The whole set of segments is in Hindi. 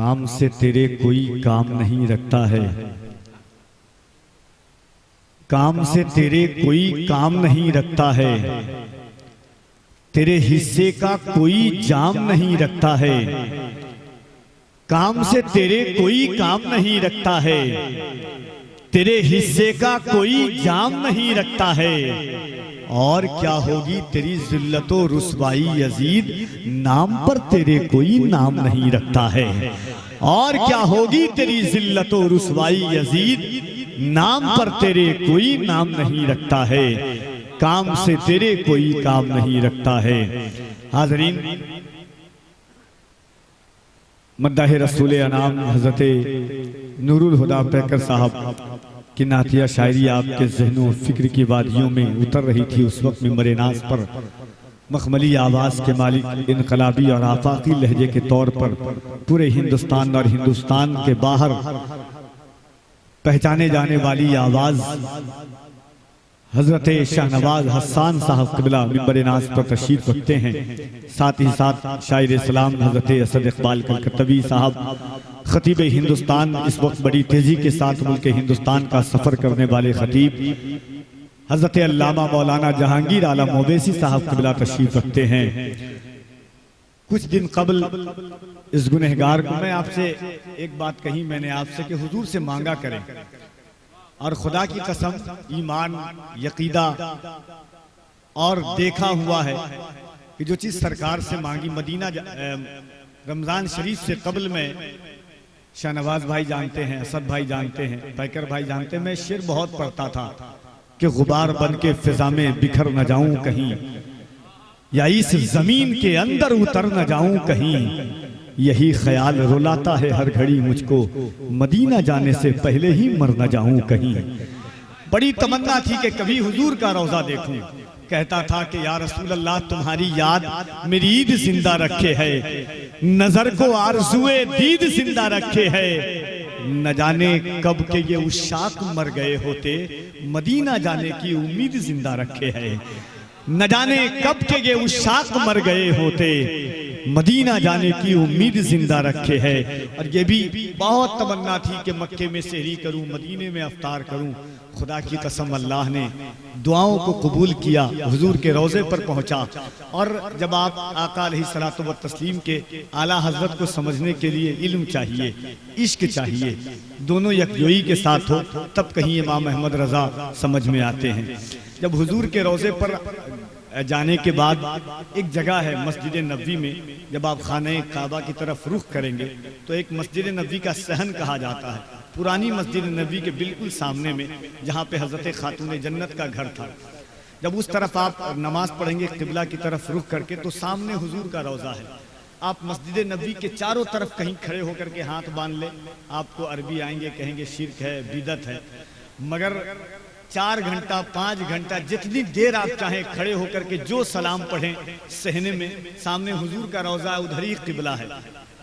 काम से तेरे कोई काम नहीं रखता है, काम से तेरे कोई काम नहीं रखता है, तेरे हिस्से का कोई जाम नहीं रखता है, काम से तेरे कोई काम नहीं रखता है, तेरे हिस्से का कोई जाम नहीं रखता है। और क्या होगी तेरी जिल्लतो रुसवाई यजीद, नाम पर तेरे कोई नाम नहीं रखता है। और क्या होगी तेरी जिल्लतो रुसवाई यजीद, नाम पर तेरे कोई नाम नहीं रखता है, काम से तेरे कोई काम नहीं रखता है। हाज़रीन, मद्दाह रसूल अनाम हज़रत नूरुल हुदा पैकर साहब की नातिया शायरी आपके ज़हनों फिक्र की वादियों में उतर रही थी। उस वक्त मिंबर नाज़ पर मखमली आवाज़ के मालिक, इनकलाबी और आफाकी लहजे के तौर पर पूरे हिंदुस्तान और हिंदुस्तान के बाहर पहचाने जाने वाली आवाज़ हजरत शाहनवाज हसन साहब क़िबला मिंबर नाज़ पर तशरीफ़ रखते हैं। साथ ही साथ शायर इस्लाम हजरत असद इकबाल कलकत्तवी साहब खतीब हिंदुस्तान, इस वक्त बड़ी तेजी के साथ मुल्क हिंदुस्तान का सफ़र करने वाले खतीब हजरत अल्लामा मौलाना जहांगीर आलम ओवैसी साहब क़िबला तशरीफ़ रखते हैं। कुछ दिन कबल इस गुनहगार को मैं आपसे एक बात कही मैंने आपसे कि हुजूर से मांगा करें, और खुदा की कसम ईमान यकीदा और देखा हुआ है कि जो चीज़ सरकार से मांगी, मदीना रमज़ान शरीफ से कबल में शाहनवाज भाई जानते हैं, असद भाई जानते हैं, पैकर भाई जानते हैं, मैं शेर बहुत पढ़ता था कि गुबार बन के फिजा में बिखर न जाऊं कहीं, या इस जमीन के अंदर उतर न जाऊं कहीं, यही ख्याल रुलाता है हर घड़ी मुझको, मदीना जाने से पहले ही मर न जाऊं कहीं। बड़ी तमन्ना थी कि कभी हुजूर का रोजा देखूं। कहता था कि या रसूल अल्लाह, तुम्हारी याद मेरी ईद जिंदा रखे है, नजर को आरज़ुए दीद जिंदा रखे है, न जाने कब के ये उशाक मर गए होते, मदीना जाने की उम्मीद जिंदा रखे है, न जाने कब के ये उशाक मर गए होते, मदीना जाने की उम्मीद जिंदा रखे है। और ये भी बहुत तमन्ना थी कि मक्के में सहरी करूं, मदीने में अफ्तार करूं। खुदा की कसम अल्लाह ने दुआओं को कबूल किया, हुजूर के रोज़े पर पहुंचा। और जब आप आका अलैहिस्सलातु व तस्लीम के आला हजरत को समझने के लिए इल्म चाहिए, इश्क चाहिए, दोनों यकजोई के साथ हो, तब कहीं इमाम अहमद रजा समझ में आते हैं। जब हुजूर के रोज़े पर जाने के बाद एक जगह है मस्जिद नबवी में, जब आप खाने काबा की तरफ रुख करेंगे तो एक मस्जिद नबवी का सहन कहा जाता है, पुरानी मस्जिद नबवी के बिल्कुल सामने में, जहाँ पे हजरत खातून जन्नत का घर था। जब उस तरफ आप नमाज पढ़ेंगे किबला की तरफ रुख करके, तो सामने हुजूर का रोज़ा है। आप मस्जिद नबवी के चारों तरफ कहीं खड़े होकर के हाथ बांध ले, आपको अरबी आएंगे, कहेंगे शिर्क है, बिदत है। मगर 4 घंटा 5 घंटा जितनी देर आप चाहें खड़े होकर के जो सलाम पढ़ें सहने में, सामने हुजूर का रोज़ा है, उधर ही किबला है,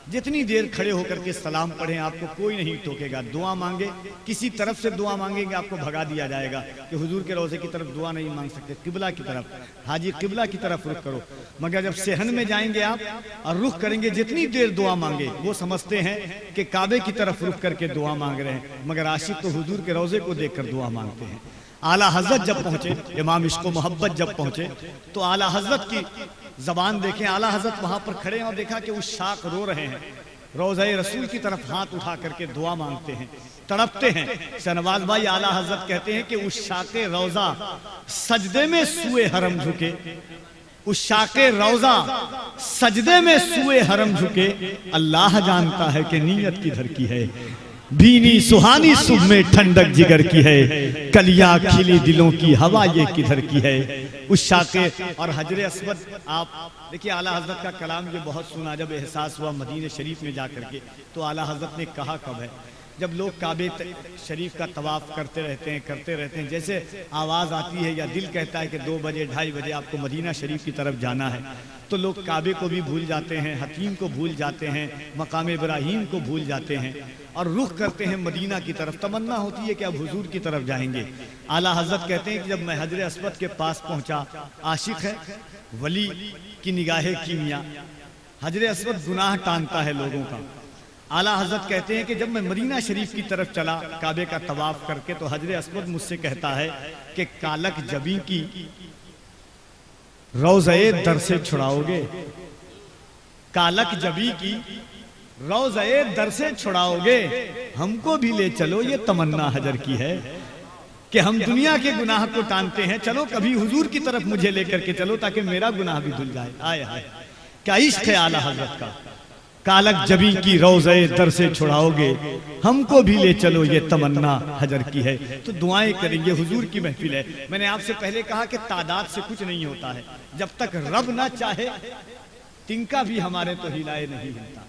जितनी देर खड़े होकर के सलाम पढ़ें आपको कोई नहीं टोकेगा। दुआ मांगे, किसी तरफ से दुआ मांगेंगे आपको भगा दिया जाएगा कि हुजूर के रोज़े की तरफ दुआ नहीं मांग सकते, किबला की तरफ, हाजी किबला की तरफ रुख करो। मगर जब सहन में जाएंगे आप और रुख करेंगे, जितनी देर दुआ मांगे वो समझते हैं कि काबे की तरफ रुख करके दुआ मांग रहे हैं, मगर आशिक तो हुजूर के रोज़े को देख कर दुआ मांगते हैं। आला हजरत जब पहुंचे, इमाम इश्क़ मोहब्बत जब पहुंचे, तो आला हजरत की जबान देखें, आला हजरत वहां पर खड़े हैं और देखा कि उस शाक रो रहे हैं, रोज़े रसूल की तरफ हाथ उठा करके दुआ मांगते हैं, तड़पते हैं। शाहनवाज भाई आला हजरत कहते हैं कि उस शाके रोज़ा सजदे में सुए हरम झुके, उस शाके रोज़ा सजदे में सुए हरम झुके, अल्लाह जानता है कि नीयत किधर की है, भीनी सुहानी सुबह में ठंडक जिगर की है, कलियां खिली दिलों की हवा ये किधर की है। उस शाके और हजर अस्वद, आप देखिए आला हजरत का कलाम ये बहुत सुना। जब एहसास हुआ मदीने शरीफ में जाकर के, तो आला हजरत ने कहा कब है, जब लोग काबे शरीफ का तवाफ करते रहते हैं, जैसे आवाज़ आती है या दिल कहता है कि 2 बजे 2:30 बजे आपको मदीना शरीफ की तरफ जाना है, तो लोग काबे को भी भूल जाते हैं, हतीम को भूल जाते हैं, मकाम इब्राहीम को भूल जाते हैं और रुख करते हैं मदीना की तरफ। तमन्ना होती है कि अब हुजूर की तरफ जाएंगे। आला हजरत कहते हैं कि जब मैं हजर अस्वद के पास पहुंचा, आशिक है, वली की निगाहें कीमिया, हजर अस्वद गुनाह टानता है लोगों का, आला हजरत कहते हैं कि जब मैं मदीना शरीफ की तरफ चला काबे का तवाफ करके, तो हजरे अस्वद मुझसे कहता है कि कालक जबी की रोज़े दर से छुड़ाओगे, कालक जबी की रोज़े दर से छुड़ाओगे, हमको भी ले चलो, ये तमन्ना हजर की है कि हम दुनिया के गुनाह को टानते हैं, चलो कभी हुजूर की तरफ मुझे लेकर के चलो ताकि मेरा गुनाह भी धुल जाए। आए हाय, क्या इश्क है आला हजरत का। कालक जबी की रोज़े दर से छुड़ाओगे, हमको भी ले चलो, ये तमन्ना हजर की है। तो दुआएं करेंगे, हुजूर की महफिल है। मैंने आपसे पहले कहा कि तादाद से कुछ नहीं होता है, जब तक रब ना चाहे तिनका भी हमारे तो हिलाए नहीं हिलता।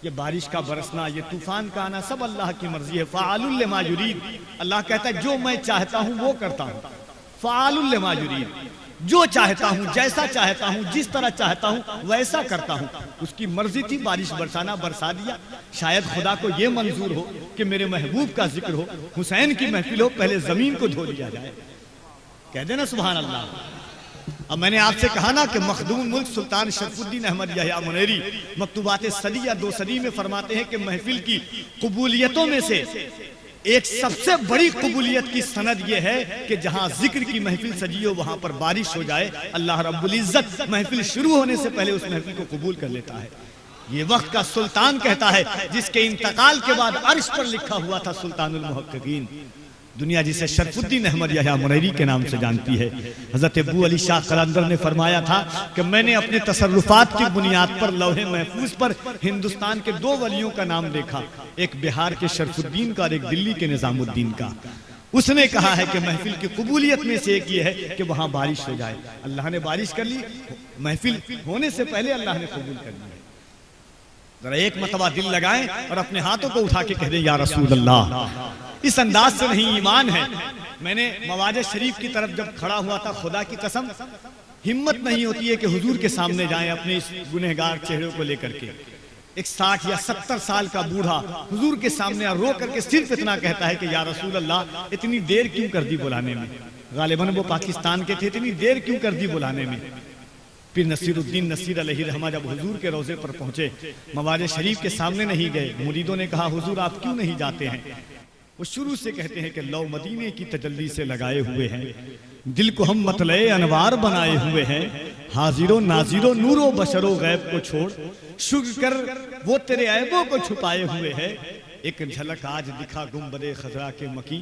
ये बारिश का बरसना, ये तूफान का आना, सब अल्लाह की मर्जी है। फ़ाअलुल लिमा युरीद, अल्लाह कहता है जो मैं चाहता हूं वो करता हूं। फ़ाअलुल लिमा युरीद, जो चाहता हूं, जैसा चाहता हूं, जिस तरह चाहता हूं वैसा करता हूं। उसकी मर्जी थी बारिश बरसाना, बरसा दिया। शायद खुदा को यह मंजूर हो कि मेरे महबूब का जिक्र हो, हुसैन की महफिल हो, पहले जमीन को धो लिया जाए। कह देना सुभान अल्लाह। अब मैंने आपसे कहा ना कि मखदूम मुल्क सुल्तान शरफुद्दीन अहमद यहया मुनेरी मकतूबात सदी या 2 सदी में फरमाते हैं कि महफिल की कबूलियतों में से एक सबसे बड़ी कबूलियत की सनद यह है कि जहां जिक्र की महफिल सजी हो वहां पर बारिश हो जाए, अल्लाह रब्बुल इज्जत महफिल शुरू होने से पहले उस महफिल को कबूल कर लेता है। ये वक्त का सुल्तान कहता है, जिसके इंतकाल के बाद अर्श पर लिखा हुआ था सुल्तानुल मुहक्किकीन। दुनिया जिसे शरफुद्दीन अहमद यहया मुनेरी के नाम से जानती है। हजरत अबू अली शाह कलंदर ने फरमाया था कि मैंने अपने तसर्रुफात की बुनियाद पर लौहे महफूज पर हिंदुस्तान के 2 वलियों का नाम देखा, एक बिहार के शरफुद्दीन का और एक दिल्ली के निजामुद्दीन का। उसने कहा है कि महफिल की कबूलियत में से एक ये है कि वहां बारिश हो जाए। अल्लाह ने बारिश कर ली, महफिल होने से पहले अल्लाह ने कबूल कर ली। जरा एक मरतबा दिल लगाएं और अपने हाथों को उठा के कह दें या रसूल अल्लाह। इस अंदाज से नहीं ईमान है। मैंने मवाज शरीफ की तरफ जब खड़ा हुआ था, खुदा की कसम हिम्मत नहीं होती है कि हुजूर के सामने जाएं अपने इस गुनहगार चेहरे को लेकर के। एक 60 या 70 साल का बूढ़ा हुजूर के सामने रो करके सिर्फ इतना कहता है कि या रसूल अल्लाह, इतनी देर क्यों कर दी बुलाने में। गालिबन वो पाकिस्तान के थे, इतनी देर क्यों कर दी बुलाने में। फिर नसीरुद्दीन नसीर अलैहि रहमा जब हुजूर के रोजे पर पहुंचे, मवाज शरीफ के सामने नहीं गए। मुरीदों ने कहा हुजूर आप क्यों नहीं जाते हैं। वो शुरू से कहते हैं कि लौ मदीने की तजल्ली से लगाए हुए हैं, दिल को हम मतले अनवार बनाए हुए हैं, हाजिरो नाजिरो नूरो बशरो गैब को छोड़, शुक्र कर वो तेरे ऐबों को छुपाए हुए हैं। एक झलक आज दिखा गुंबदे खजरा के मकी,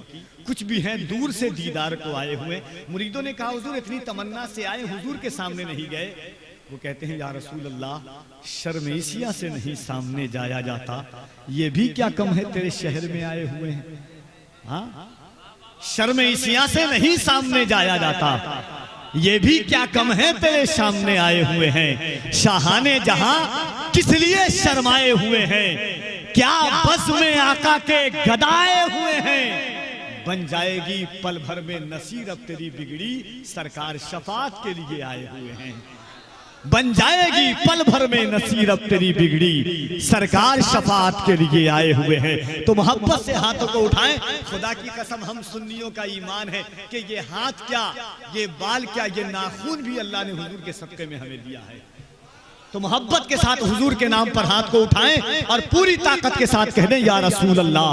कुछ भी हैं दूर से दीदार को आए हुए। मुरीदों ने कहा हुजूर इतनी तमन्ना से आए, हुजूर के सामने नहीं गए। वो कहते हैं या रसूल अल्लाह, शर्म एशिया से नहीं सामने जाया जाता, ये भी क्या कम है तेरे शहर में आए हुए हैं। हाँ, शर्म एशिया से नहीं सामने जाया जाता, ये भी क्या कम है तेरे सामने आए हुए हैं। शाहाने जहां किस लिए शर्माए हुए हैं, क्या बस में आका के गदाए हुए हैं। बन जाएगी पल भर में नसीर अब तेरी बिगड़ी, सरकार शफात के लिए आए हुए हैं। बन जाएगी पल भर में नसीर अब तेरी बिगड़ी, सरकार शफात के लिए आए हुए हैं। तो मोहब्बत से हाथों को उठाएं। खुदा की कसम हम सुन्नियों का ईमान है कि ये हाथ क्या, ये बाल क्या, ये नाखून भी अल्लाह ने हुजूर के सदके में हमें दिया है। तो मोहब्बत के साथ हुजूर के नाम पर हाथ को उठाएं और पूरी ताकत के साथ कह दें या रसूल अल्लाह।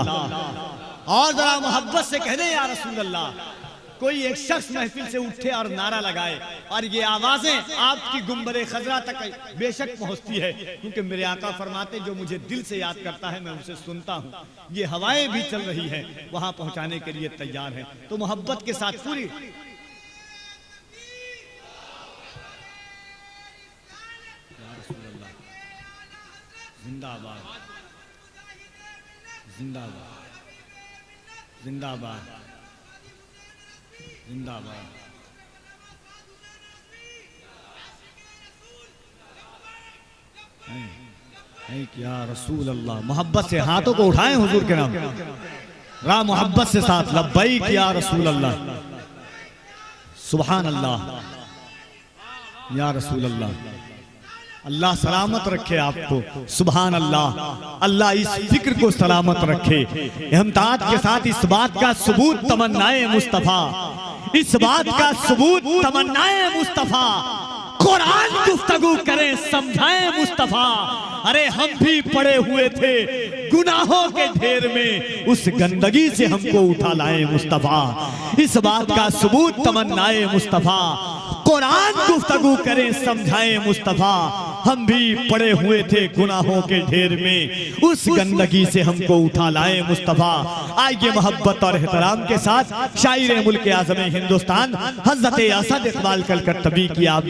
और जरा मोहब्बत से कह दें या रसूल अल्लाह। कोई एक शख्स महफिल से उठे और नारा लगाए और ये आवाजें आपकी गुंबरे खजरा तक बेशक पहुंचती है, क्योंकि मेरे आका फरमाते जो मुझे दिल से याद करता है मैं उसे सुनता हूं। ये हवाएं भी चल रही हैं, वहां पहुंचाने के लिए तैयार है। तो मोहब्बत के साथ पूरी जिंदाबाद जिंदाबाद जिंदाबाद जिंदाबाद। क्या रसूल अल्लाह। मोहब्बत से हाथों को उठाएं हुजूर के नाम, रा मोहब्बत से साथ लब्बैक या रसूल अल्लाह, सुभान अल्लाह या रसूल अल्लाह। अल्लाह सलामत रखे आपको, सुभान अल्लाह। अल्लाह इस फिक्र को सलामत रखे। इम्तियाज के साथ इस बात का सबूत तमन्नाए मुस्तफा, इस बात का सबूत तमन्नाए मुस्तफा, कुरान गुफ्तगू करें समझाएं मुस्तफा। अरे हम भी पड़े हुए थे गुनाहों के ढेर में, उस गंदगी से हमको उठा लाए मुस्तफा। इस बात का सबूत तमन्नाए मुस्तफा। कुरान गुफ्तगू करें समझाएं मुस्तफा। हम भी पड़े हुए थे गुनाहों के ढेर में, उस गंदगी से हमको उठा लाए मुस्तफा। आइए मोहब्बत और एहतराम के साथ शायर मुल्क आज़म हिंदुस्तान हज़रत असद इकबाल कलकत्तवी की आप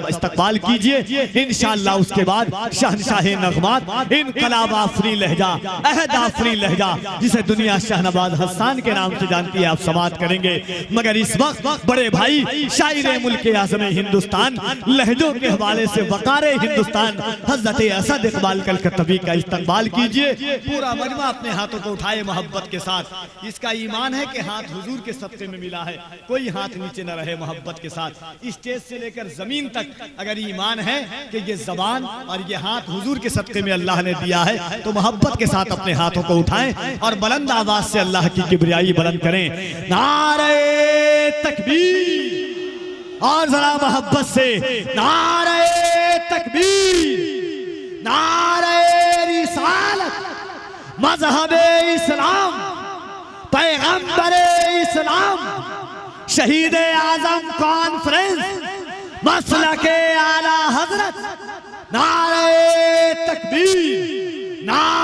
इस्तकबाल कीजिए। इंशाअल्लाह उसके बाद शहनशाह नगमात इनकलाब आफरी लहजा, अहद आफरी लहजा, जिसे दुनिया शहनवाज हसन के नाम से जानती है, आप समात करेंगे। मगर इस वक्त बड़े भाई शायर मुल्क आज़म हिंदुस्तान लहजों के हवाले से वकार हिंदुस्तान हज़रत असद इकबाल कलकत्तवी का इस्तकबाल कीजिए। पूरा मजमा अपने हाथों को उठाए मोहब्बत के साथ। इसका ईमान है कि हाथ हुजूर के सदक़े में मिला है, कोई हाथ नीचे न रहे मोहब्बत के साथ। स्टेज से लेकर जमीन तक अगर ईमान है कि ये जबान और ये हाथ हुजूर के सदक़े में अल्लाह ने दिया है, तो मोहब्बत के साथ अपने हाथों को उठाएं और बुलंद आवाज से अल्लाह की किबरियाई बुलंद करें। नारे तकबीर, और जरा मोहब्बत से नारे तकबीर, नारे रिसालत, मज़हबे इस्लाम, पैगंबरे इस्लाम, शहीदे आज़म कॉन्फ्रेंस, मसलके आला हजरत। नारे तकबीर, नारे